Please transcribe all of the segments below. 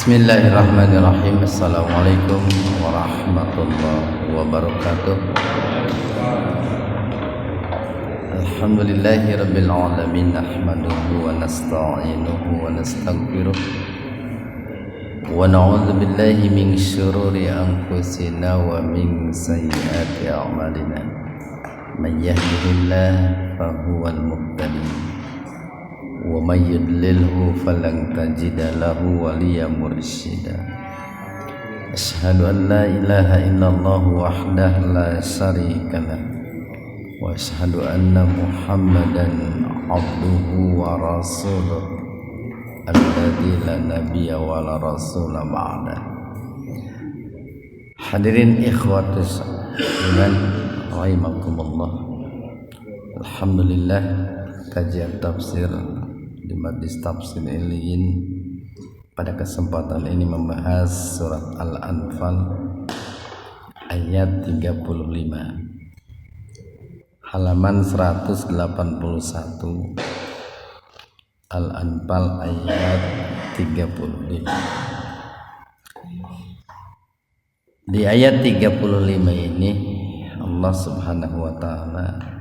Bismillahirrahmanirrahim. Assalamualaikum warahmatullahi wabarakatuh. Alhamdulillahi rabbil alamin. Nahmaduhu wa nasta'inuhu wa nastaghfiruh wa na'udzu billahi min syururi anfusina wa min sayyiati a'malina. May yahdihillahu fahuwal muhtadi wa may yudlilhu falan tajida lahu waliyyan mursyida. Asyhadu an la ilaha illallah wahdahu la syarika lah wa asyhadu anna Muhammadan abduhu wa rasuluh alladzi la nabiyya wa la rasula ba'da. Hadirin ikhwatus iman rahimakumullah. Alhamdulillah, kajian tafsir di Majlis Tafsir Iliyin pada kesempatan ini membahas surat Al-Anfal ayat 35, halaman 181. Al-Anfal ayat 35. Di ayat 35 ini Allah Subhanahu wa taala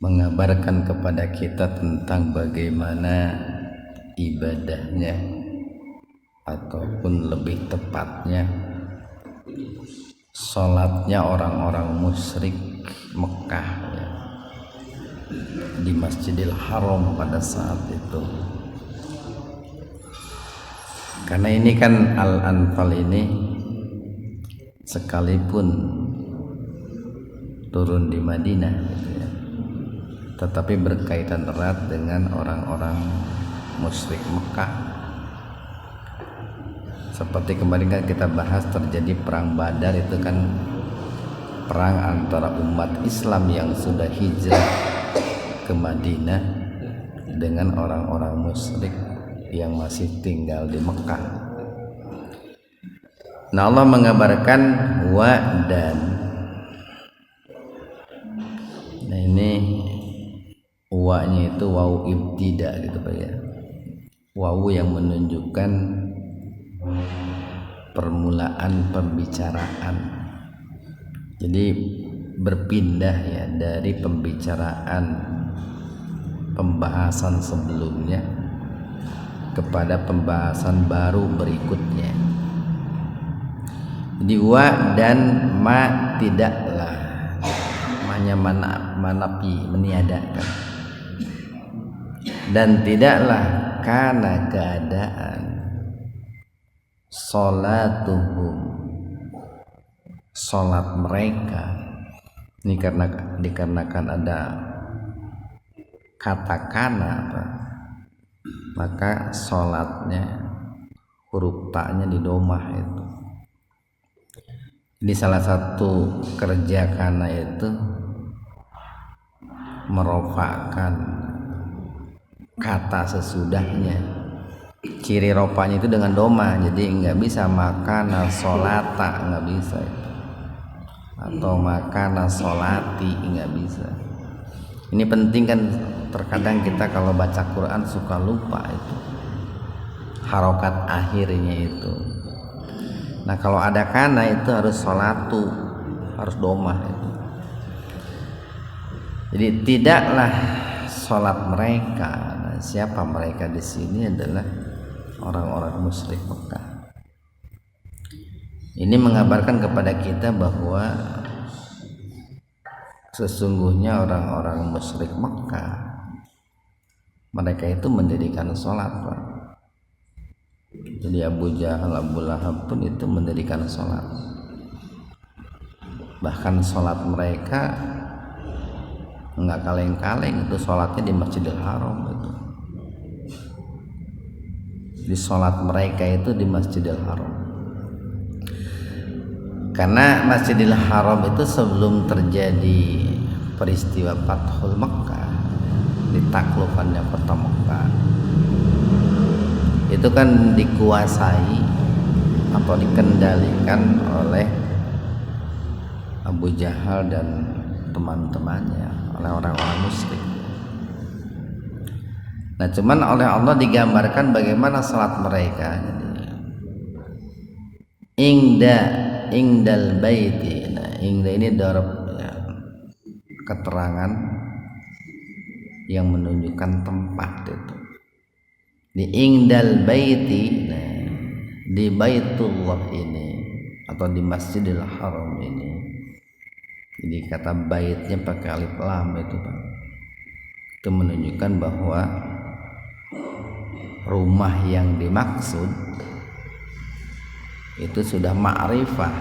mengabarkan kepada kita tentang bagaimana ibadahnya, ataupun lebih tepatnya sholatnya orang-orang musyrik Mekah ya, di Masjidil Haram pada saat itu. Karena ini kan Al-Anfal ini sekalipun turun di Madinah gitu ya, tetapi berkaitan erat dengan orang-orang musyrik Mekah. Seperti kemarin kan kita bahas, terjadi perang Badar, itu kan perang antara umat Islam yang sudah hijrah ke Madinah dengan orang-orang musyrik yang masih tinggal di Mekah. Nah, Allah mengabarkan wa dan. Nah, ini wa-nya itu wawu ibtida gitu Pak ya. Wawu yang menunjukkan permulaan pembicaraan. Jadi berpindah ya dari pembicaraan pembahasan sebelumnya kepada pembahasan baru berikutnya. Jadi wa dan ma tidaklah, mahnya manapi meniadakan, dan tidaklah karena keadaan sholatuhum, sholat mereka. Ini karena dikarenakan ada kata kana apa, maka sholatnya huruf taknya di domah itu. Ini salah satu kerja kana itu merofakkan kata sesudahnya. Ciri rofanya itu dengan doma, jadi nggak bisa makana solata, nggak bisa itu. Atau makana solati, nggak bisa. Ini penting kan, terkadang kita kalau baca Quran suka lupa itu harokat akhirnya itu. Nah, kalau ada kana itu harus solatu, harus domah itu. Jadi tidaklah sholat mereka. Nah, siapa mereka di sini adalah orang-orang musyrik Mekah. Ini mengabarkan kepada kita bahwa sesungguhnya orang-orang musyrik Mekah, mereka itu mendirikan sholat Pak. Jadi Abu Jahal, Abu Lahab pun itu mendirikan sholat. Bahkan sholat mereka nggak kaleng-kaleng, itu sholatnya di Masjidil Haram itu. Di sholat mereka itu di Masjidil Haram. Karena Masjidil Haram itu sebelum terjadi peristiwa Fathul Mekah, ditaklukannya kota Mekah, itu kan dikuasai atau dikendalikan oleh Abu Jahal dan teman-temannya, oleh orang-orang musyrik. Nah, cuman oleh Allah digambarkan bagaimana salat mereka. Jadi, ingdal baiti. Nah, ingda ini darab ya, keterangan yang menunjukkan tempat itu. Di ingdal baiti, nah, di Baitullah ini atau di Masjidil Haram ini. Jadi kata baitnya pakai alif lam itu, Pak. Itu menunjukkan bahwa rumah yang dimaksud itu sudah ma'rifah,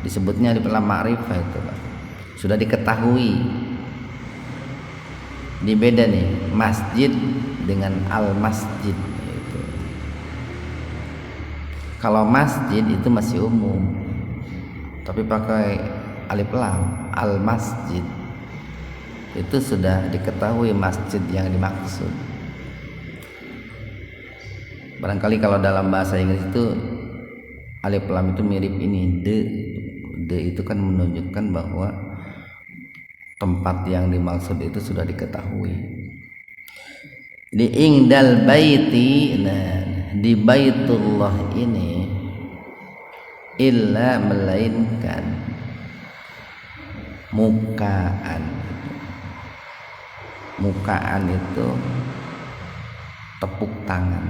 disebutnya alif lam ma'rifah itu, Pak. Sudah diketahui. Ini beda nih, masjid dengan al-masjid itu. Kalau masjid itu masih umum, tapi pakai alif lam, al-masjid itu sudah diketahui masjid yang dimaksud. Barangkali kalau dalam bahasa Inggris itu alif lam itu mirip ini, de itu kan menunjukkan bahwa tempat yang dimaksud itu sudah diketahui. Di ingdal baiti, nah, di Baitullah ini illa melainkan mukaan itu tepuk tangan,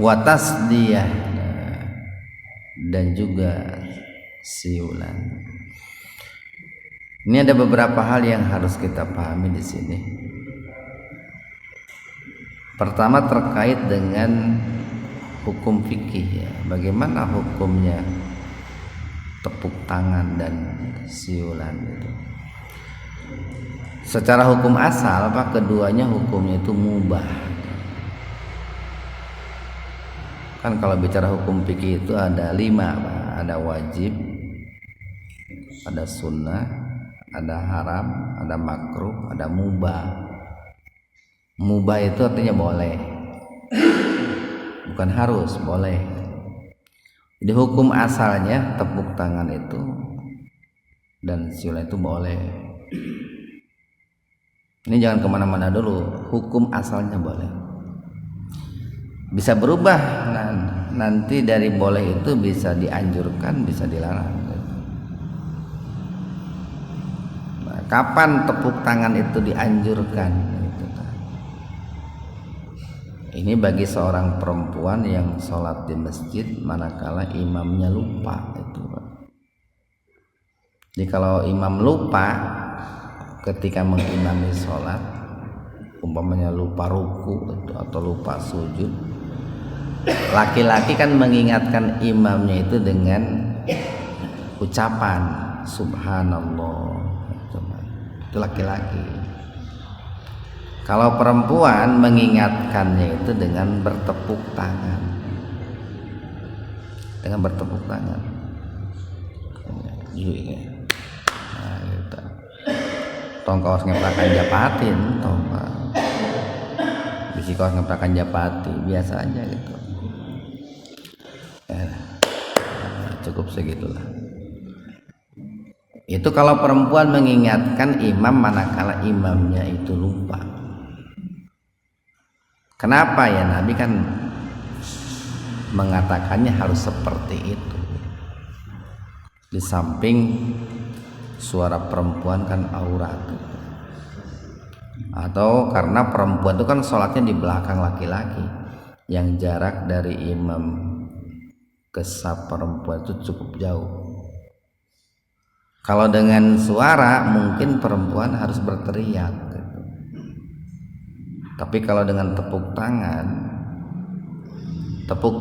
watasdiyah, dan juga siulan. Ini ada beberapa hal yang harus kita pahami di sini. Pertama terkait dengan hukum fikih, ya. Bagaimana hukumnya tepuk tangan dan siulan itu? Secara hukum asal, Pak, keduanya hukumnya itu mubah. Kan kalau bicara hukum fikih itu ada 5, Pak. Ada wajib, ada sunnah, ada haram, ada makruh, ada mubah. Mubah itu artinya boleh, bukan harus, boleh. Jadi hukum asalnya tepuk tangan itu dan siulan itu boleh. Ini jangan kemana-mana dulu, hukum asalnya boleh. Bisa berubah, nanti dari boleh itu bisa dianjurkan, bisa dilarang. Nah, kapan tepuk tangan itu dianjurkan? Ini bagi seorang perempuan yang sholat di masjid manakala imamnya lupa itu, Pak. Jadi kalau imam lupa ketika mengimami sholat, umpamanya lupa ruku atau lupa sujud, laki-laki kan mengingatkan imamnya itu dengan ucapan subhanallah, itu laki-laki. Kalau perempuan mengingatkannya itu dengan bertepuk tangan, dengan bertepuk tangan. Nah, gitu. Tong kaos ngeprakan japatin, tong bisi kaos ngeprakan japati, biasa aja gitu. Cukup segitulah. Itu kalau perempuan mengingatkan imam manakala imamnya itu lupa. Kenapa ya Nabi kan mengatakannya harus seperti itu. Di samping suara perempuan kan aurat, atau karena perempuan itu kan sholatnya di belakang laki-laki, yang jarak dari imam ke saf perempuan itu cukup jauh. Kalau dengan suara mungkin perempuan harus berteriak gitu. Tapi kalau dengan tepuk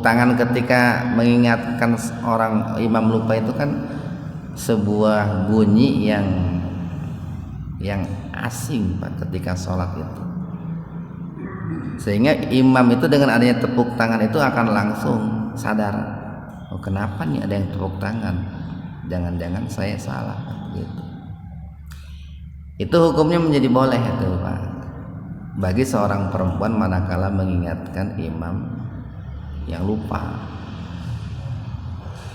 tangan ketika mengingatkan orang imam lupa itu kan sebuah bunyi yang asing, Pak, ketika sholat itu. Sehingga imam itu dengan adanya tepuk tangan itu akan langsung sadar, oh kenapa nih ada yang tepuk tangan, jangan-jangan saya salah gitu. Itu hukumnya menjadi boleh itu, Pak, bagi seorang perempuan manakala mengingatkan imam yang lupa.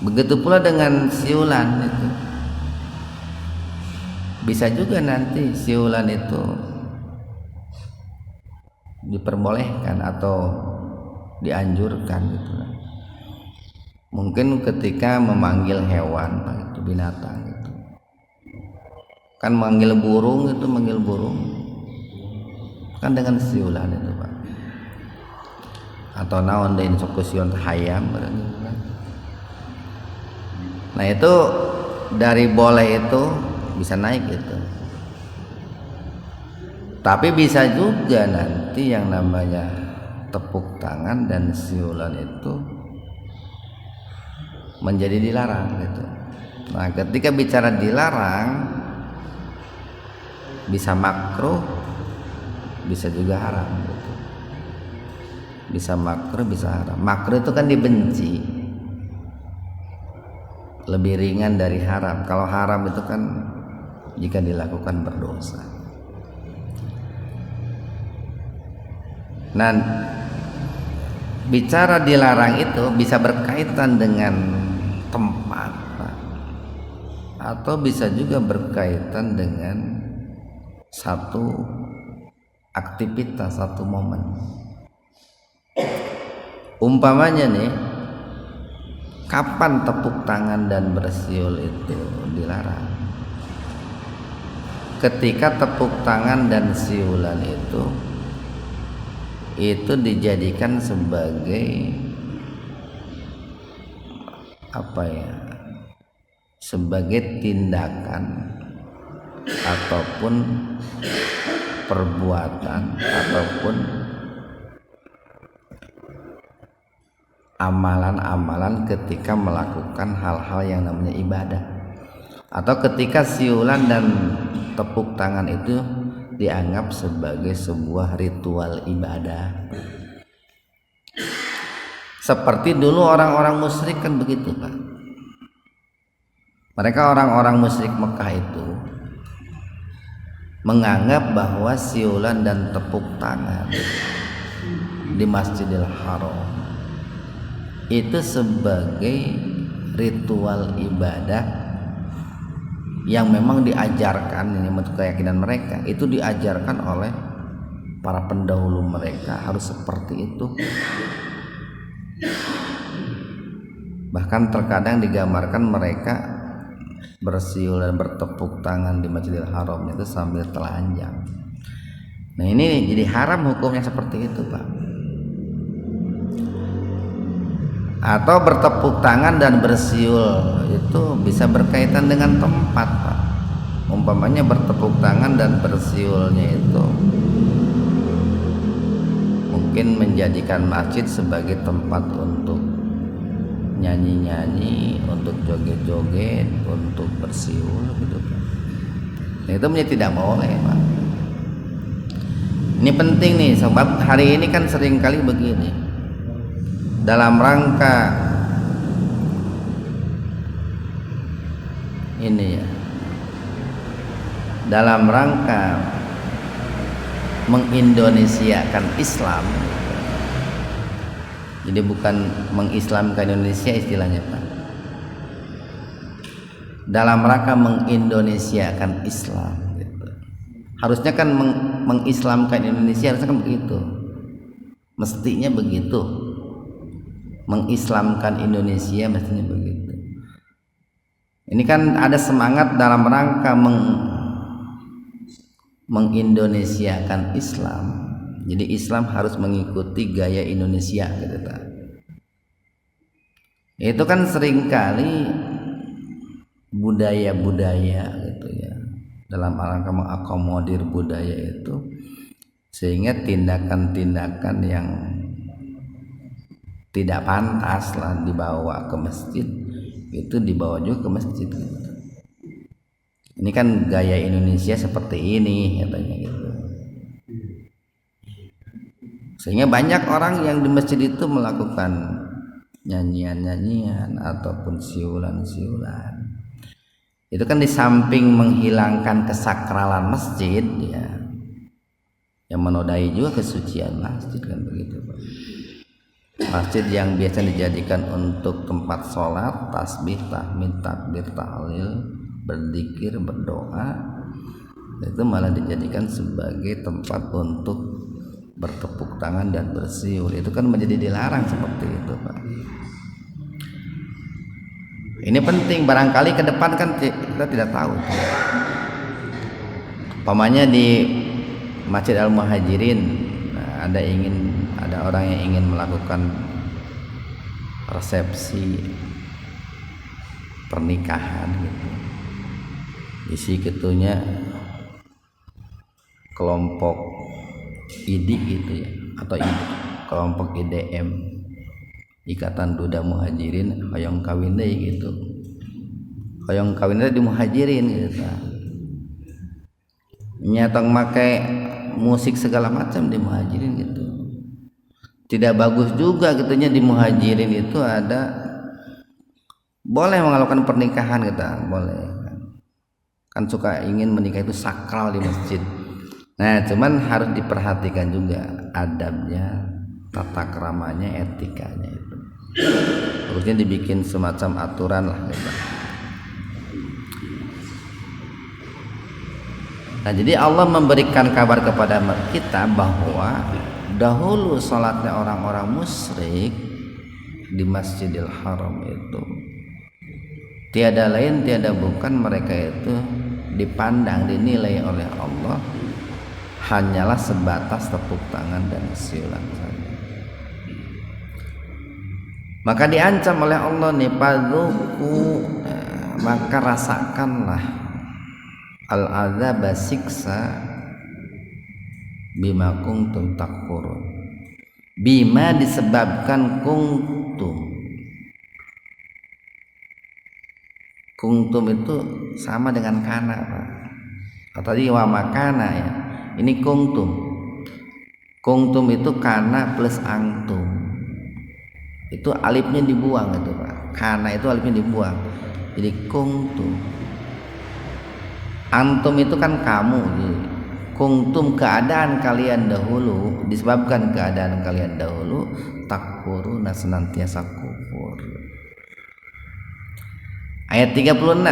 Begitu pula dengan siulan itu. Bisa juga nanti siulan itu diperbolehkan atau dianjurkan gitu. Mungkin ketika memanggil hewan itu binatang gitu. Kan manggil burung kan dengan siulan itu Pak. Atau naon deui sok sion hayam berarti kan. Nah itu dari boleh itu bisa naik itu. Tapi bisa juga nanti yang namanya tepuk tangan dan siulan itu menjadi dilarang gitu. Nah ketika bicara dilarang bisa makruh, bisa juga haram gitu. Bisa makruh, bisa haram. Makruh itu kan dibenci, lebih ringan dari haram. Kalau haram itu kan jika dilakukan berdosa. Nah bicara dilarang itu bisa berkaitan dengan tempat atau bisa juga berkaitan dengan satu aktivitas, satu momen. Umpamanya nih, kapan tepuk tangan dan bersiul itu dilarang? Ketika tepuk tangan dan siulan itu dijadikan sebagai apa ya? Sebagai tindakan ataupun perbuatan ataupun amalan-amalan ketika melakukan hal-hal yang namanya ibadah, atau ketika siulan dan tepuk tangan itu dianggap sebagai sebuah ritual ibadah. Seperti dulu orang-orang musyrik kan begitu Pak. Mereka orang-orang musyrik Mekah itu menganggap bahwa siulan dan tepuk tangan di Masjidil Haram itu sebagai ritual ibadah yang memang diajarkan, ini menurut keyakinan mereka, itu diajarkan oleh para pendahulu mereka harus seperti itu. Bahkan terkadang digambarkan mereka bersiul dan bertepuk tangan di Masjidil Haram itu sambil telanjang. Nah ini jadi haram hukumnya seperti itu Pak. Atau bertepuk tangan dan bersiul itu bisa berkaitan dengan tempat Pak. Umpamanya bertepuk tangan dan bersiulnya itu mungkin menjadikan masjid sebagai tempat untuk nyanyi-nyanyi, untuk joget-joget, untuk bersiul gitu Pak. Nah, itu menjadi tidak boleh Pak. Ini penting nih sebab hari ini kan sering kali begini. Dalam rangka ini ya, dalam rangka mengindonesiakan Islam. Jadi bukan mengislamkan Indonesia istilahnya Pak. Dalam rangka mengindonesiakan Islam gitu. Harusnya kan mengislamkan Indonesia, harusnya kan begitu. Mestinya begitu. Mengislamkan Indonesia mestinya begitu. Ini kan ada semangat dalam rangka mengindonesiakan Islam. Jadi Islam harus mengikuti gaya Indonesia gitu tak. Itu kan seringkali budaya-budaya gitu ya. Dalam rangka mengakomodir budaya itu sehingga tindakan-tindakan yang tidak pantas lah dibawa ke masjid itu dibawa juga ke masjid gitu. Ini kan gaya Indonesia seperti ini katanya gitu. Sehingga banyak orang yang di masjid itu melakukan nyanyian-nyanyian ataupun siulan-siulan. Itu kan di samping menghilangkan kesakralan masjid ya, yang menodai juga kesucian masjid kan begitu Pak. Masjid yang biasa dijadikan untuk tempat sholat, tasbih, tahmid, takbir, tahlil, berzikir, berdoa, itu malah dijadikan sebagai tempat untuk bertepuk tangan dan bersiul. Itu kan menjadi dilarang seperti itu, Pak. Ini penting, barangkali ke depan kan kita tidak tahu. Umpamanya di Masjid Al-Muhajirin, nah, ada orang yang ingin melakukan resepsi pernikahan gitu. Isi ketunya kelompok IDI gitu ya, atau kelompok IDM, Ikatan Duda Muhajirin, hoyong kawin deui gitu. Hoyong kawin di Muhajirin gitu. Nyatong make musik segala macam di Muhajirin gitu. Tidak bagus juga gitunya di Muhajirin itu ada boleh melakukan pernikahan kita, boleh. Kan suka ingin menikah itu sakral di masjid. Nah, cuman harus diperhatikan juga adabnya, tata keramanya, etikanya itu. Harusnya dibikin semacam aturan lah gitu. Nah, jadi Allah memberikan kabar kepada kita bahwa dahulu sholatnya orang-orang musyrik di Masjidil Haram itu tiada lain tiada bukan mereka itu dipandang, dinilai oleh Allah hanyalah sebatas tepuk tangan dan siulan saja. Maka diancam oleh Allah nih, padzuku, maka rasakanlah al-azab, siksa, bima kuntum takfurun, bima disebabkan kuntum itu sama dengan kana, Pak. Tadi wa makana ya, ini kuntum itu kana plus antum, itu alifnya dibuang itu, Pak. Kana itu alifnya dibuang, jadi kuntum. Antum itu kan kamu, kuntum keadaan kalian dahulu, disebabkan keadaan kalian dahulu takfuruna, senantiasa kufur. Ayat 36,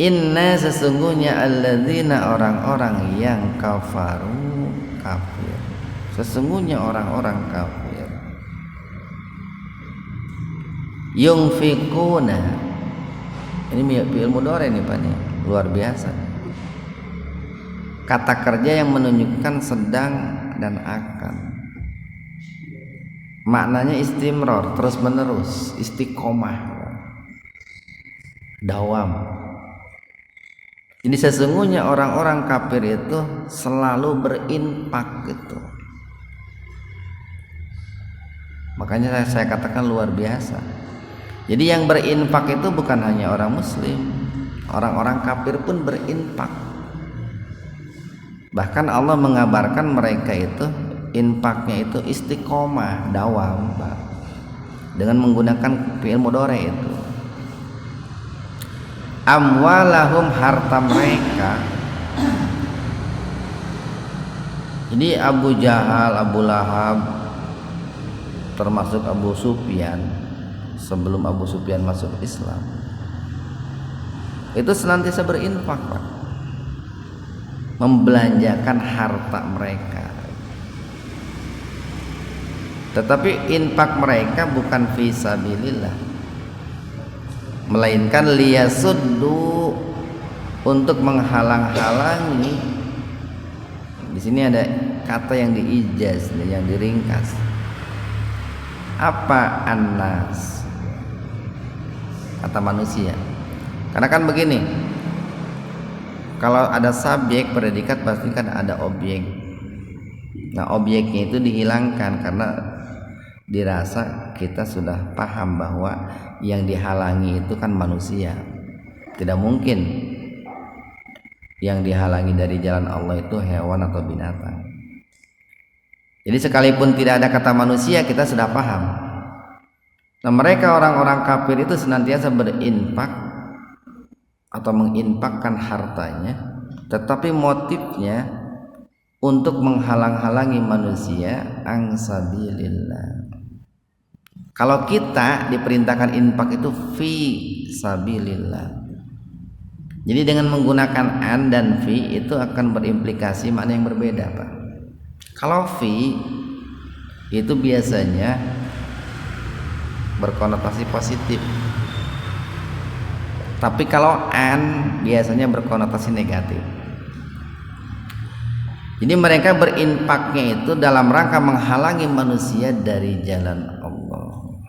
inna sesungguhnya alladzina orang-orang yang kafaru kafir, sesungguhnya orang-orang kafir yunfikuna, ini fi'il mudhari nih Pak nih, luar biasa. Kata kerja yang menunjukkan sedang dan akan. Maknanya istimror, terus menerus, istiqomah, dawam. Jadi sesungguhnya orang-orang kafir itu selalu berinfak gitu. Makanya saya katakan luar biasa. Jadi yang berinfak itu bukan hanya orang muslim, orang-orang kafir pun berinfak. Bahkan Allah mengabarkan mereka itu infaknya itu istiqomah, dawam, Pak, dengan menggunakan fi'il mudhari itu. Amwalahum, harta mereka. Jadi Abu Jahal, Abu Lahab, termasuk Abu Sufyan sebelum Abu Sufyan masuk Islam, itu senantiasa berinfak, Pak, membelanjakan harta mereka. Tetapi infak mereka bukan fisabilillah, melainkan liyasuddu, untuk menghalang-halangi. Di sini ada kata yang diijaz, yang diringkas. Apa annas? Kata manusia. Karena kan begini, kalau ada subjek predikat pasti kan ada objek. Nah, objeknya itu dihilangkan karena dirasa kita sudah paham bahwa yang dihalangi itu kan manusia. Tidak mungkin yang dihalangi dari jalan Allah itu hewan atau binatang. Jadi sekalipun tidak ada kata manusia, kita sudah paham. Nah, mereka orang-orang kafir itu senantiasa berinfak atau menginfakkan hartanya, tetapi motifnya untuk menghalang-halangi manusia angsabilillah. Kalau kita diperintahkan infak itu fi sabilillah. Jadi dengan menggunakan an dan fi itu akan berimplikasi makna yang berbeda, Pak. Kalau fi itu biasanya berkonotasi positif, tapi kalau an biasanya berkonotasi negatif. Jadi mereka berinfaknya itu dalam rangka menghalangi manusia dari jalan Allah.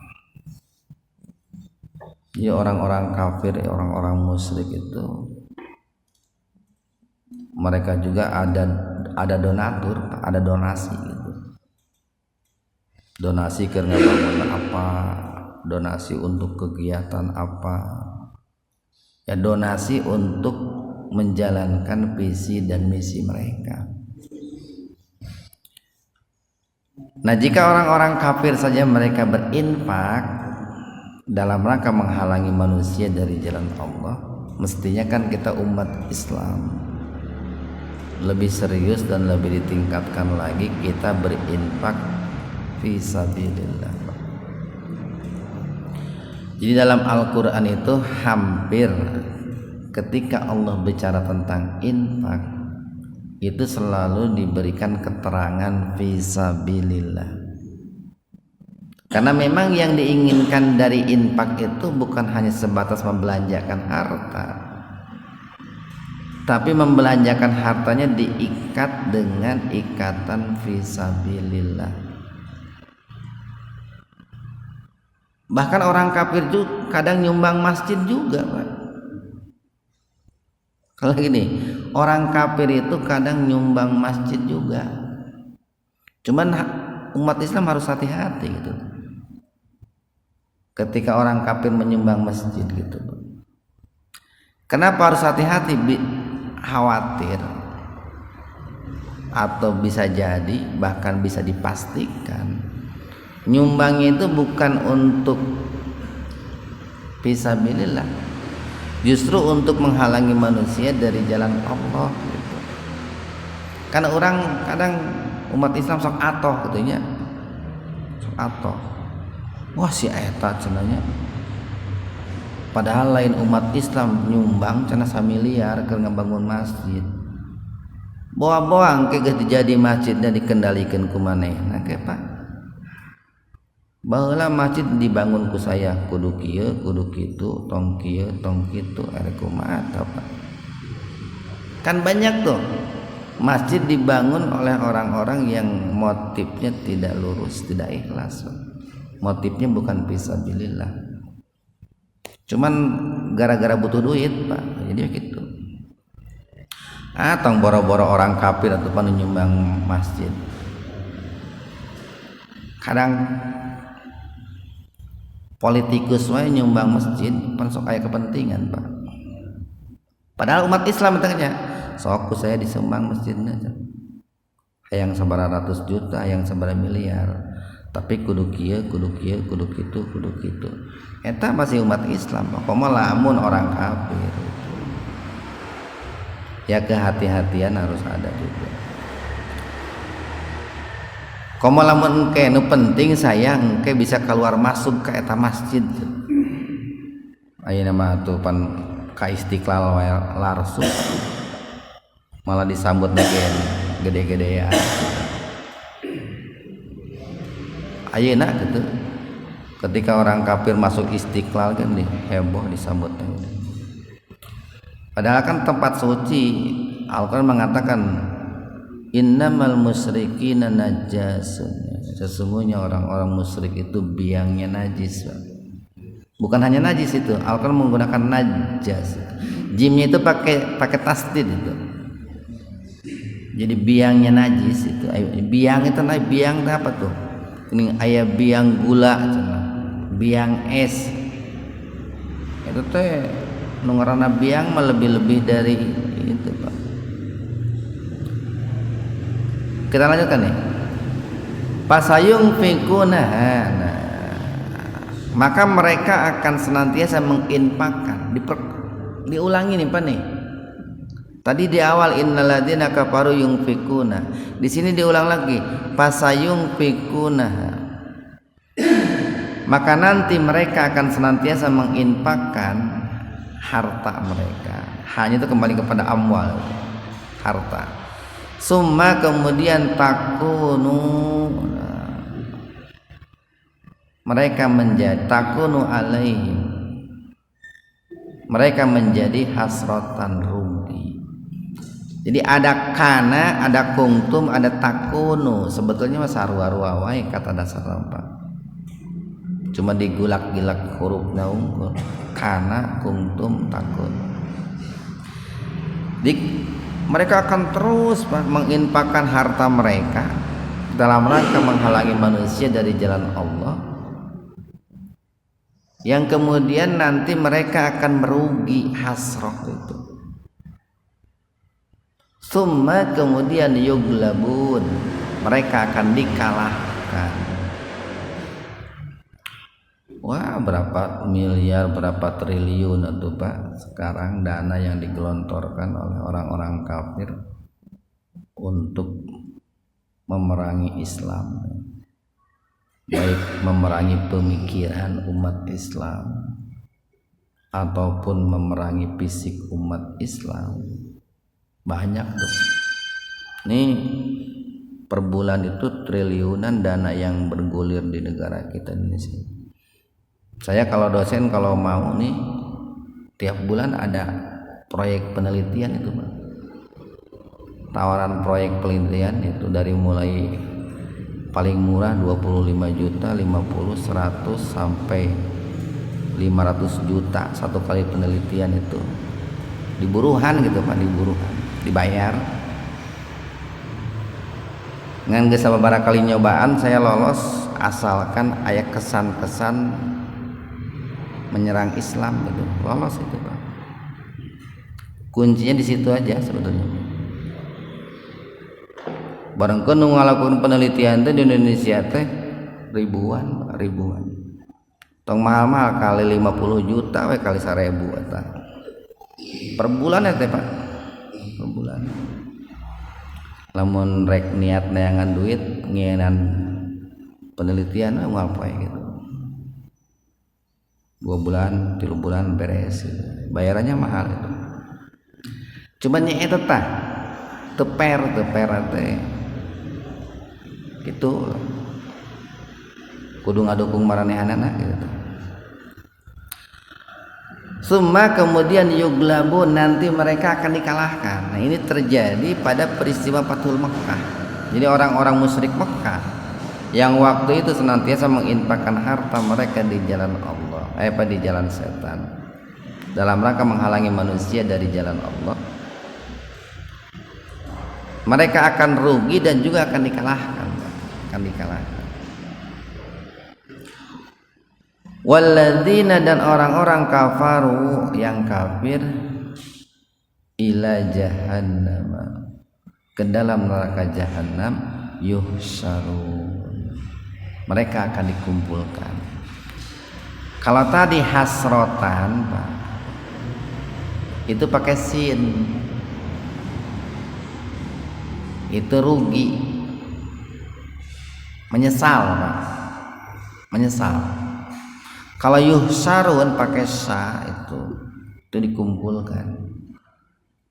Jadi orang-orang kafir, orang-orang musyrik itu mereka juga ada donatur, ada donasi gitu. Donasi karena bangun apa, donasi untuk kegiatan apa. Ya donasi untuk menjalankan visi dan misi mereka. Nah, jika orang-orang kafir saja mereka berinfak dalam rangka menghalangi manusia dari jalan Allah, mestinya kan kita umat Islam lebih serius dan lebih ditingkatkan lagi kita berinfak fi sabilillah. Jadi dalam Al-Quran itu hampir ketika Allah bicara tentang infak itu selalu diberikan keterangan fisabilillah, karena memang yang diinginkan dari infak itu bukan hanya sebatas membelanjakan harta, tapi membelanjakan hartanya diikat dengan ikatan fisabilillah. Bahkan orang kafir juga kadang nyumbang masjid juga, Pak. Kalau gini, orang kafir itu kadang nyumbang masjid juga. Cuman umat Islam harus hati-hati gitu. Ketika orang kafir menyumbang masjid gitu. Kenapa harus hati-hati? Khawatir atau bisa jadi bahkan bisa dipastikan nyumbangnya itu bukan untuk fisabilillah, justru untuk menghalangi manusia dari jalan Allah gitu. Karena orang kadang umat Islam sok atoh katanya, sok atoh, wah si eta cenanya, padahal lain umat Islam nyumbang cenah samiliar keur ngabangun masjid, boa-boang ke jadi masjid dan dikendalikan ku manehna ke Pak. Baheula masjid dibangun ku saya kudu kieu kudu kitu tong kieu tong kitu arek kumaha Pak. Kan banyak tuh masjid dibangun oleh orang-orang yang motifnya tidak lurus, tidak ikhlas. Motifnya bukan fisabilillah. Cuman gara-gara butuh duit, Pak. Jadi begitu. Tong boro-boro orang kafir atau nyumbang masjid. Kadang politikus wae nyumbang masjid pan sok aya kepentingan, Pak. Padahal umat Islam tanya, sok saya disumbang masjidnya. Hayang sabaratus juta, hayang sabaratus miliar. Tapi kudu kieu, kudu kieu, kudu kitu, kudu kitu. Eta masih umat Islam, komo lamun orang kafir. Ya kehati-hatian harus ada juga. Komo lamun engke nu penting saya engke bisa keluar masuk ke eta masjid. Ayeuna mah tuh pan ka Istiqlal wae larsung. Malah disambut bagian gede-gedean. Ayeuna gitu. Ketika orang kafir masuk Istiqlal kan heboh disambutnya. Padahal kan tempat suci, Al-Quran mengatakan innamal musyrikina najasun. Sesungguhnya orang-orang musyrik itu biangnya najis. Bukan hanya najis itu, Al-Quran menggunakan najas. Jimnya itu pakai tasdid itu. Jadi biangnya najis itu. Biang itu biang apa tuh? Ini aya biang gula, biang es. Itu teh nu ngaranna biang mah lebih-lebih dari itu, Pak. Kita lanjutkan nih. Pasayung fikuna, nah, maka mereka akan senantiasa menginfakkan. Diulangi nih Pak nih. Tadi di awal innalladzina kafaru yunfikuna. Di sini diulang lagi. Pasayung fikuna. Maka nanti mereka akan senantiasa menginfakkan harta mereka. Hanya itu kembali kepada amwal, harta. Summa kemudian takunu, mereka menjadi takunu alaihim, mereka menjadi hasratan rugi. Jadi ada kana, ada kuntum, ada takunu. Sebetulnya mas sarua-rua wae kata dasar apa. Cuma digulak-gilak hurufnya unggul. Kana, kuntum, takun. Mereka akan terus menginfakkan harta mereka dalam rangka menghalangi manusia dari jalan Allah, yang kemudian nanti mereka akan merugi hasrah itu. Summa kemudian yuglabun, mereka akan dikalahkan. Wah, berapa miliar, berapa triliun itu Pak sekarang dana yang digelontorkan oleh orang-orang kafir untuk memerangi Islam, baik memerangi pemikiran umat Islam ataupun memerangi fisik umat Islam. Banyak tuh. Nih per bulan itu triliunan dana yang bergulir di negara kita Indonesia. Saya kalau dosen kalau mau nih tiap bulan ada proyek penelitian itu Pak. Tawaran proyek penelitian itu dari mulai paling murah 25 juta, 50, 100 sampai 500 juta satu kali penelitian itu. Diburuhan gitu Pak, diburuhan, dibayar. Ngan geus sababaraha kali nyobaan saya lolos asalkan aya kesan-kesan menyerang Islam gitu, lolos itu Pak. Kuncinya di situ aja sebetulnya. Barangkali ngalakuin penelitian teh di Indonesia teh ribuan. Tong mahal-mahal kali 50 juta we kali 1000 eta. Per bulan ya teh Pak. Per bulan. Lamun rek niat neangan duit ngienan penelitian moal poe gitu. 2 bulan, 3 bulan beres gitu. Bayarannya mahal itu. Cuma nya eta tah teper teh gitu kudu ngadukung maranehanana gitu. Summa kemudian yuglabun, nanti mereka akan dikalahkan. Nah ini terjadi pada peristiwa Fathul Mekkah. Jadi orang-orang musyrik Mekkah yang waktu itu senantiasa menginfakkan harta mereka di jalan Allah, di jalan setan, dalam rangka menghalangi manusia dari jalan Allah, mereka akan rugi dan juga akan dikalahkan. Walladzina, dan orang-orang kafaru yang kafir, ila jahannam, ke dalam neraka jahanam, yuhsyarun, mereka akan dikumpulkan. Kalau tadi hasrotan Pak, itu pakai sin, itu rugi, menyesal Pak, menyesal. Kalau yuhsarun pakai sa itu dikumpulkan.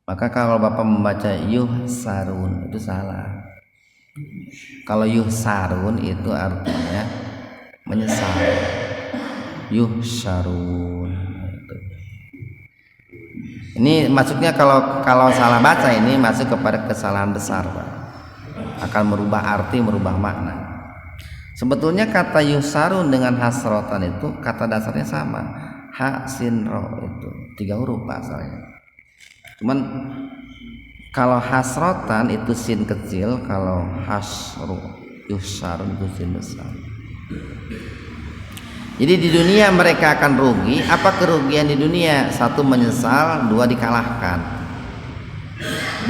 Maka kalau Bapak membaca yuhsarun itu salah. Kalau yuhsarun itu artinya menyesal. Yuhsarun itu. Ini maksudnya kalau salah baca ini masuk kepada kesalahan besar Pak. Akan merubah arti, merubah makna. Sebetulnya kata yusarun dengan hasrotan itu kata dasarnya sama, ha sin ro, itu 3 huruf asalnya. Cuman kalau hasrotan itu sin kecil, kalau hasru yusarun itu sin besar. Jadi di dunia mereka akan rugi. Apa kerugian di dunia? 1 menyesal, 2 dikalahkan.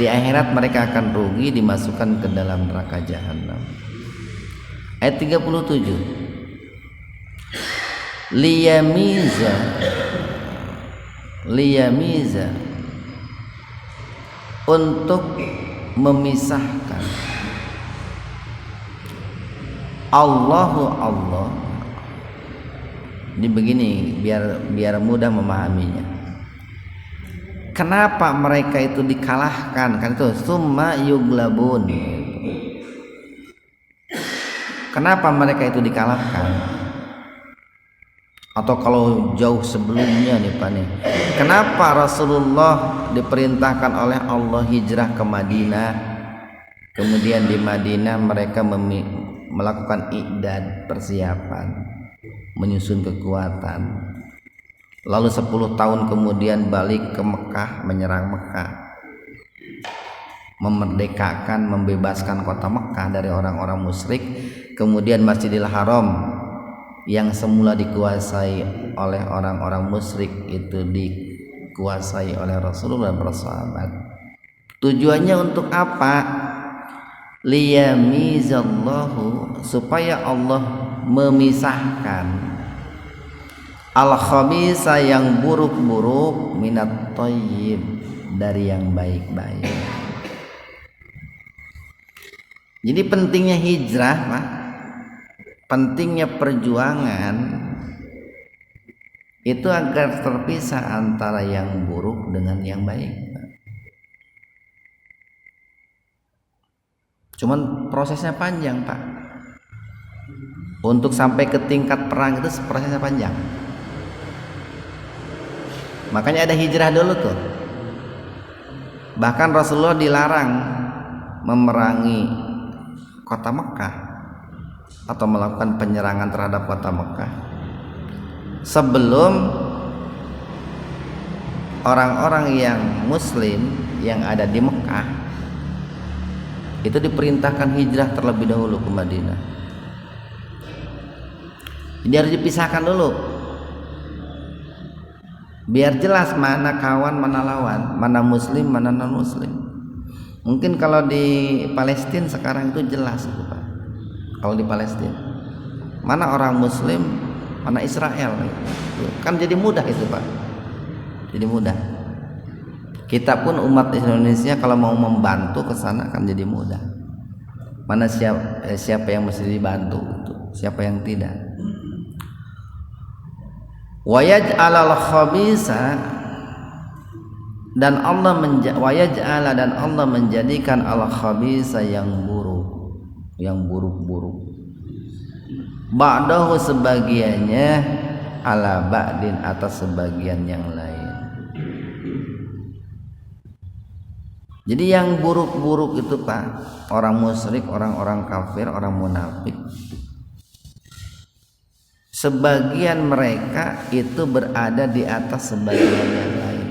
Di akhirat mereka akan rugi, dimasukkan ke dalam neraka jahanam. Ayat 37, liyamiza, untuk memisahkan Allah. Ini begini biar mudah memahaminya. kenapa mereka itu dikalahkan? Kan itu summa yuglabun. Kenapa mereka itu dikalahkan? Atau kalau jauh sebelumnya nih Pak nih, kenapa Rasulullah diperintahkan oleh Allah hijrah ke Madinah, kemudian di Madinah mereka melakukan i'dad, persiapan, menyusun kekuatan, lalu 10 tahun kemudian balik ke Mekah, menyerang Mekah, memerdekakan, membebaskan kota Mekah dari orang-orang musyrik, kemudian Masjidil Haram yang semula dikuasai oleh orang-orang musyrik itu dikuasai oleh Rasulullah dan para sahabat. Tujuannya untuk apa? Liyamizallahu, supaya Allah memisahkan al-khabisa, yang buruk-buruk, minat thayyib, dari yang baik-baik. Jadi pentingnya hijrah Pak, pentingnya perjuangan itu agar terpisah antara yang buruk dengan yang baik. Cuman prosesnya panjang Pak. Untuk sampai ke tingkat perang itu prosesnya panjang. Makanya ada hijrah dulu tuh. Bahkan Rasulullah dilarang memerangi kota Mekah atau melakukan penyerangan terhadap kota Mekah sebelum orang-orang yang muslim yang ada di Mekah itu diperintahkan hijrah terlebih dahulu ke Madinah. Jadi harus dipisahkan dulu biar jelas mana kawan, mana lawan, mana muslim, mana non muslim. Mungkin kalau di Palestina sekarang itu jelas itu Pak. Kalau di Palestina mana orang muslim, mana Israel, kan jadi mudah itu Pak, jadi mudah. Kita pun umat Indonesia kalau mau membantu ke sana kan jadi mudah. Mana siapa yang mesti dibantu, siapa yang tidak. Wa yaj'alal khabisa, dan Allah menjadikan al khabisa, yang buruk, yang buruk-buruk, ba'dahu, sebagiannya, ala ba'din, atas sebagian yang lain. Jadi yang buruk-buruk itu Pak, orang musyrik, orang-orang kafir, orang munafik, sebagian mereka itu berada di atas sebagian yang lain,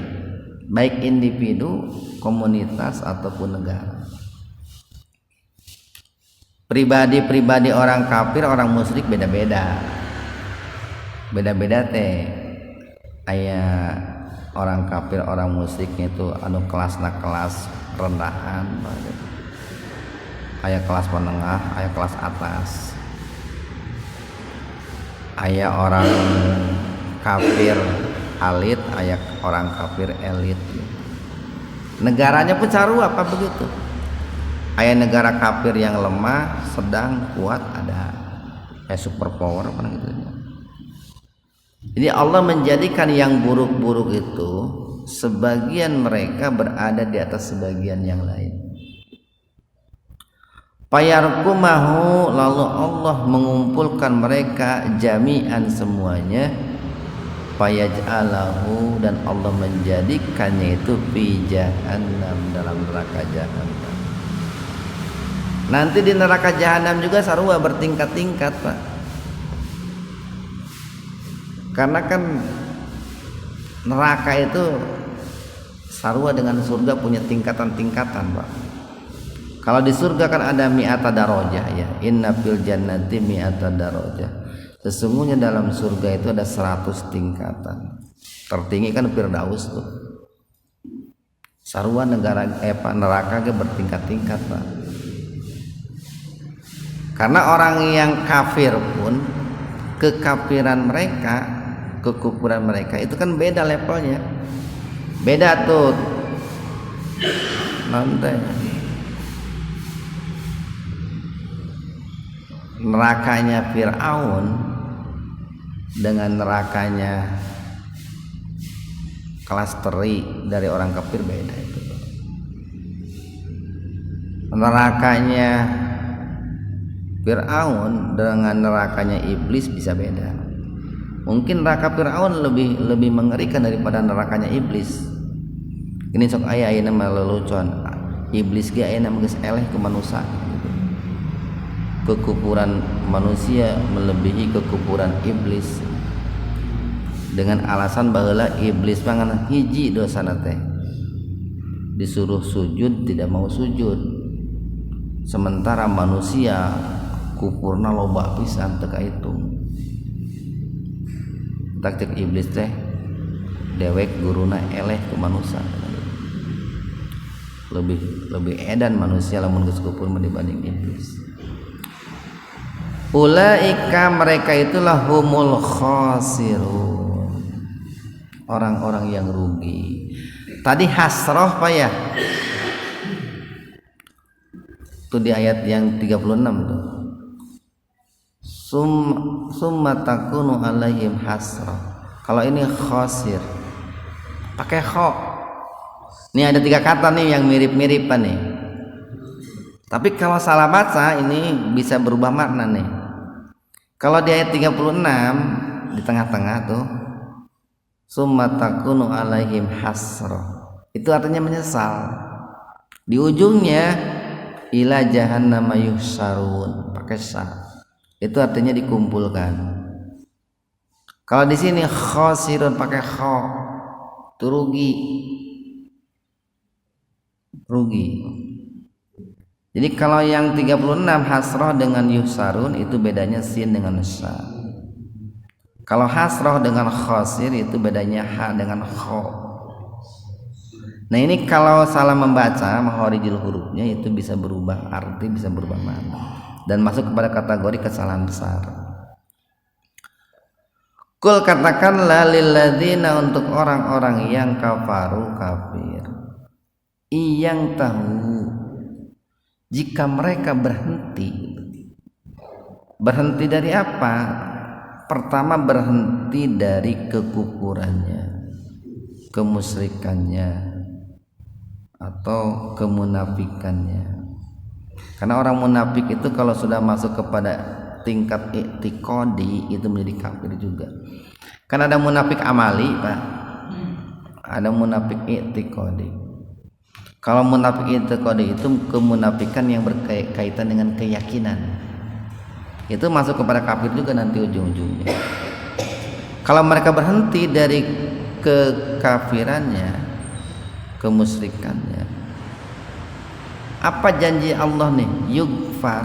baik individu, komunitas, ataupun negara. Pribadi-pribadi orang kafir, orang musyrik beda-beda teh. Aya orang kafir, orang musyriknya itu anu kelasna kelas rendahan, aya kelas menengah, aya kelas atas. Aya orang kafir elit, aya orang kafir elit. Negaranya pun sarua apa begitu. Aya negara kafir yang lemah, sedang, kuat, ada superpower apa gitu. Jadi Allah menjadikan yang buruk-buruk itu sebagian mereka berada di atas sebagian yang lain. Payarkumahu, lalu Allah mengumpulkan mereka jami'an semuanya, payaj'alahu, dan Allah menjadikannya itu fi jahannam, dalam neraka jahannam. Nanti di neraka jahanam juga sarua bertingkat-tingkat Pak. Karena kan neraka itu sarua dengan surga punya tingkatan-tingkatan Pak. Kalau di surga kan ada mi'ata darajah ya. Inna fil jannati mi'ata darajah. Sesungguhnya dalam surga itu ada 100 tingkatan. Tertinggi kan Firdaus tuh. Sarua neraka ke bertingkat-tingkat Pak. Karena orang yang kafir pun kekafiran mereka, kekufuran mereka itu kan beda levelnya, beda tuh nanti nerakanya Fir'aun dengan nerakanya kelas teri dari orang kafir beda itu. Nerakanya Fir'aun dengan nerakanya iblis bisa beda. Mungkin neraka Fir'aun lebih mengerikan daripada nerakanya iblis. Ini sok aya nama lelucon. Iblis ge aya nama geus eleh ke manusia. Kekufuran manusia melebihi kekufuran iblis. Dengan alasan baheula iblis pangan hiji dosana teh. Disuruh sujud tidak mau sujud. Sementara manusia kufurna loba pisan teu kahitung. Tak iblis teh dewek guruna eleh ke manusia. Lebih edan manusia lamun geus kufur dibanding iblis. Ulaika mereka itulah humul khasirun, orang-orang yang rugi. Tadi hasroh Pak ya, itu di ayat yang 36 tuh. Summa takunu alaihim hasrah. Kalau ini khasir pakai kho. Ini ada 3 kata nih yang mirip-miripan nih. Tapi kalau salah baca ini bisa berubah makna nih. Kalau di ayat 36 di tengah-tengah tuh summa takunu alaihim hasrah. Itu artinya menyesal. Di ujungnya ila jahannam yuhsarun pakai sa. Itu artinya dikumpulkan. Kalau di sini khasirun pakai kha, itu rugi. Jadi kalau yang 36 hasroh dengan yuhsarun itu bedanya sin dengan sa. Kalau hasroh dengan khasir itu bedanya ha dengan kha. Nah ini kalau salah membaca makharijul hurufnya itu bisa berubah arti, bisa berubah makna dan masuk kepada kategori kesalahan besar. Kul katakanlah lilladzina untuk orang-orang yang kafaru kafir, iyang tahu jika mereka berhenti dari apa? Pertama berhenti dari kekufurannya, kemusyrikannya atau kemunafikannya. Karena orang munafik itu kalau sudah masuk kepada tingkat i'tiqadi itu menjadi kafir juga. Kan ada munafik amali, Pak. Ada munafik i'tiqadi. Kalau munafik i'tiqadi itu kemunafikan yang berkaitan dengan keyakinan. Itu masuk kepada kafir juga nanti ujung-ujungnya. Kalau mereka berhenti dari kekafirannya, kemusyrikannya, apa janji Allah nih? Yughfar,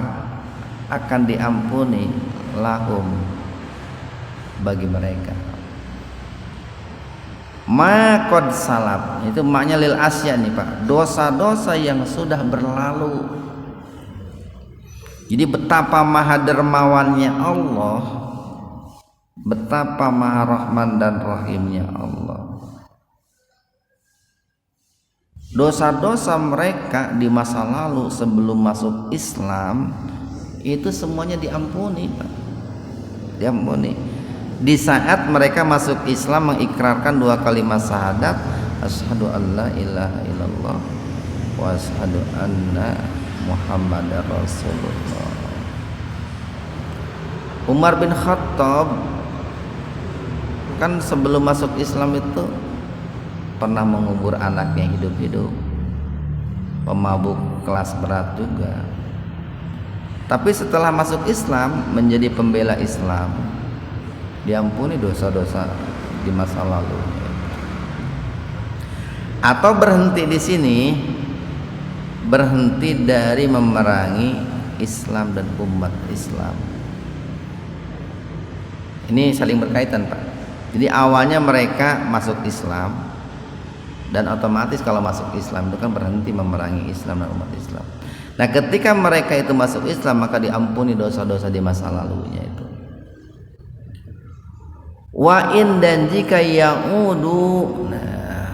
akan diampuni lahum bagi mereka. Ma qad salaf, itu maknya lil asya nih Pak, dosa-dosa yang sudah berlalu. Jadi betapa maha dermawannya Allah, betapa maha rahman dan rahimnya Allah. Dosa-dosa mereka di masa lalu sebelum masuk Islam itu semuanya diampuni, Pak. Diampuni. Di saat mereka masuk Islam mengikrarkan 2 kalimat syahadat, asyhadu an la ilaha illallah wa asyhadu anna Muhammadar Rasulullah. Umar bin Khattab kan sebelum masuk Islam itu pernah mengubur anaknya hidup-hidup, pemabuk kelas berat juga. Tapi setelah masuk Islam menjadi pembela Islam, diampuni dosa-dosa di masa lalu. Atau berhenti di sini, berhenti dari memerangi Islam dan umat Islam. Ini saling berkaitan, Pak. Jadi awalnya mereka masuk Islam, dan otomatis kalau masuk Islam itu kan berhenti memerangi Islam dan umat Islam. Nah ketika mereka itu masuk Islam maka diampuni dosa-dosa di masa lalunya itu. Wa in, dan jika ya'udu, nah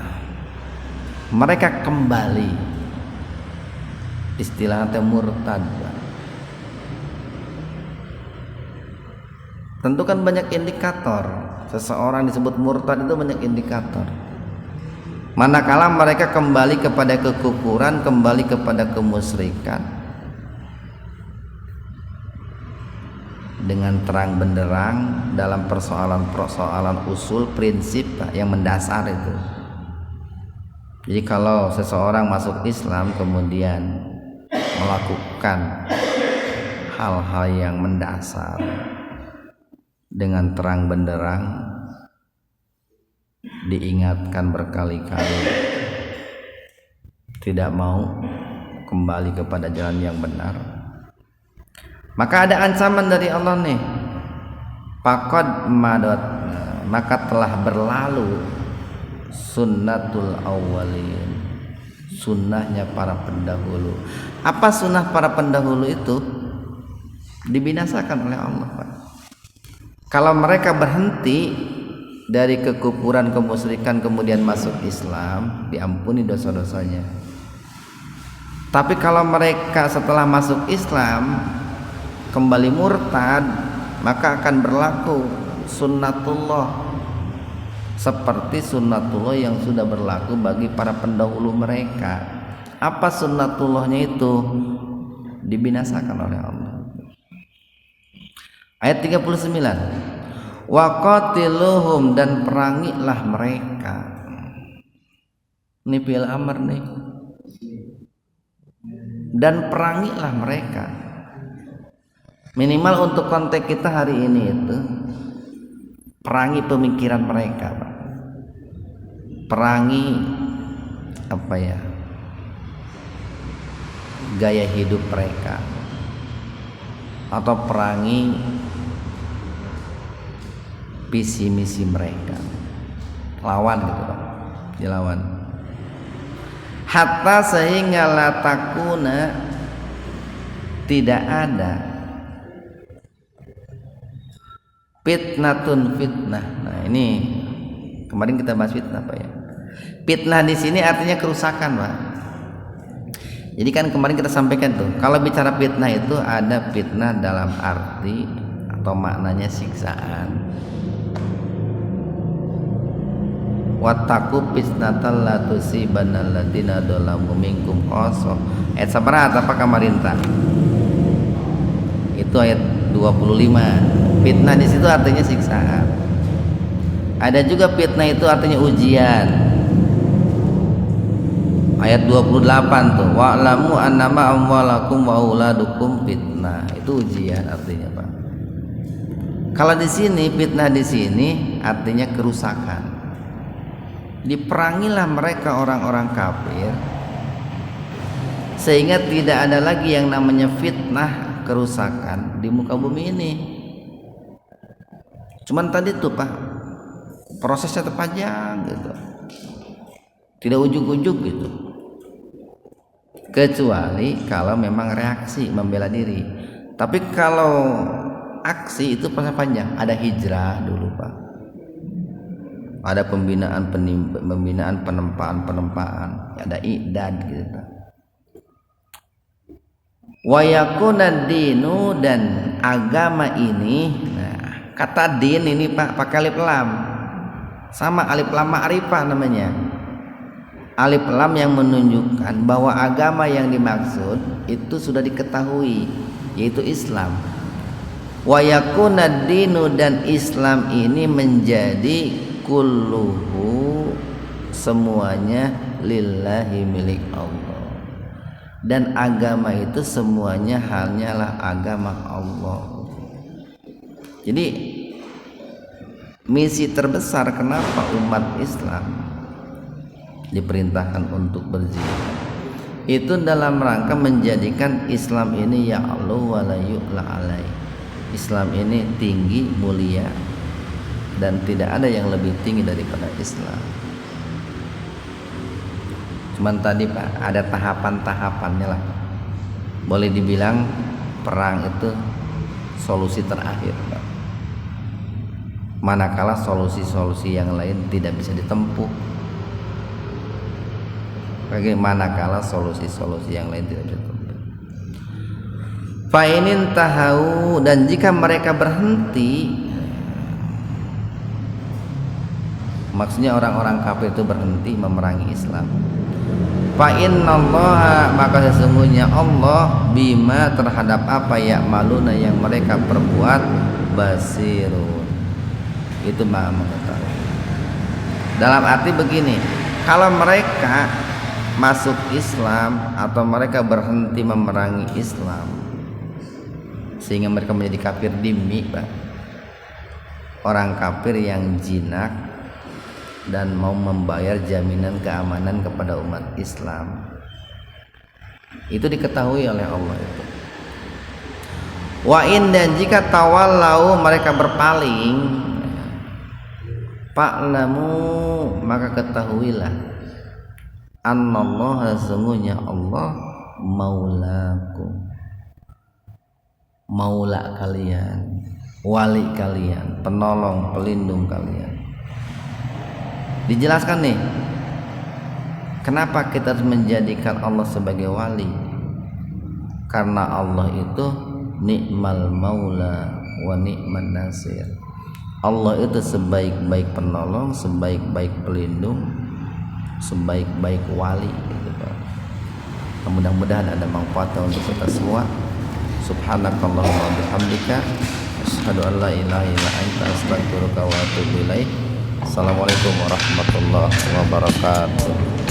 mereka kembali, istilahnya murtad. Tentu kan banyak indikator seseorang disebut murtad, itu banyak indikator. Manakala mereka kembali kepada kekufuran, kembali kepada kemusyrikan dengan terang benderang dalam persoalan-persoalan usul prinsip yang mendasar itu. Jadi kalau seseorang masuk Islam kemudian melakukan hal-hal yang mendasar dengan terang benderang, diingatkan berkali-kali, tidak mau kembali kepada jalan yang benar, maka ada ancaman dari Allah nih, faqad madat, maka telah berlalu sunnatul awwalin, sunnahnya para pendahulu. Apa sunnah para pendahulu itu? Dibinasakan oleh Allah, Pak. Kalau mereka berhenti dari kekufuran, kemusyrikan, kemudian masuk Islam, diampuni dosa-dosanya. Tapi kalau mereka setelah masuk Islam kembali murtad, maka akan berlaku sunnatullah, seperti sunnatullah yang sudah berlaku bagi para pendahulu mereka. Apa sunnatullahnya itu? Dibinasakan oleh Allah. Ayat 39, wa qatiluhum, dan perangilah mereka. Ini fi'il amr nih. Dan perangilah mereka. Minimal untuk konteks kita hari ini itu perangi pemikiran mereka, Pak. Perangi apa ya? Gaya hidup mereka. Atau perangi visi misi mereka, lawan gitu, Pak, dilawan. Hatta sehingga la takuna, tidak ada fitnatun, fitnah. Nah ini kemarin kita bahas fitnah, Pak ya. Fitnah di sini artinya kerusakan, Pak. Jadi kan kemarin kita sampaikan tuh, kalau bicara fitnah itu ada fitnah dalam arti atau maknanya siksaan. Wattaqu fitnatal la tusibanna alladziina dzalamu minkum khassah. Ayat sabarat apa kamarintah? Itu ayat 25. Fitnah di situ artinya siksaan. Ada juga fitnah itu artinya ujian. Ayat 28 tuh, wa'lamu annama amwalakum wa auladukum fitnah. Itu ujian artinya, Pak. Kalau di sini fitnah di sini artinya kerusakan. Diperangilah mereka orang-orang kafir sehingga tidak ada lagi yang namanya fitnah, kerusakan di muka bumi ini. Cuman tadi tuh, Pak, prosesnya terpanjang gitu, tidak ujuk-ujuk gitu, kecuali kalau memang reaksi membela diri. Tapi kalau aksi itu prosesnya panjang. Ada hijrah dulu, Pak, ada pembinaan penempaan, ada i'dad gitu, Pak. Wa yakuna dinu, dan agama ini, nah kata din ini, Pak, pakai alif lam, sama alif lam ma'rifah namanya. Alif lam yang menunjukkan bahwa agama yang dimaksud itu sudah diketahui, yaitu Islam. Wa yakuna dinu, dan Islam ini menjadi kulluhu, semuanya lillahi, milik Allah. Dan agama itu semuanya hanyalah agama Allah. Jadi misi terbesar kenapa umat Islam diperintahkan untuk berjihad itu dalam rangka menjadikan Islam ini ya'lu wa la yu'la alai. Islam ini tinggi, mulia, dan tidak ada yang lebih tinggi daripada Islam. Cuman tadi, Pak, ada tahapan-tahapannya lah. Boleh dibilang perang itu solusi terakhir, Pak. Manakala solusi-solusi yang lain tidak bisa ditempuh. Manakala solusi-solusi yang lain tidak bisa ditempuh. Fa inin tahau, dan jika mereka berhenti Maksudnya orang-orang kafir itu berhenti memerangi Islam. Fa innallaha, maka sesungguhnya Allah bima terhadap apa ya maluna yang mereka perbuat basirun, itu maha mengetahui. Dalam arti begini, kalau mereka masuk Islam atau mereka berhenti memerangi Islam sehingga mereka menjadi kafir dhimmi, orang kafir yang jinak dan mau membayar jaminan keamanan kepada umat Islam, itu diketahui oleh Allah itu. Wa in, dan jika tawallau mereka berpaling, fa'lamu, maka ketahuilah, annallaha, sesungguhnya Allah maulakum, maula kalian, wali kalian, penolong pelindung kalian. Dijelaskan nih, kenapa kita harus menjadikan Allah sebagai wali? Karena Allah itu ni'mal maula wa ni'man nasir. Allah itu sebaik-baik penolong, sebaik-baik pelindung, sebaik-baik wali gitu, Pak. Mudah-mudahan ada manfaatnya untuk kita semua. Subhanakallahumma wa bihamdika, asyhadu an la ilaha illa anta, astaghfiruka wa atubu ilaik. Assalamualaikum warahmatullahi wabarakatuh.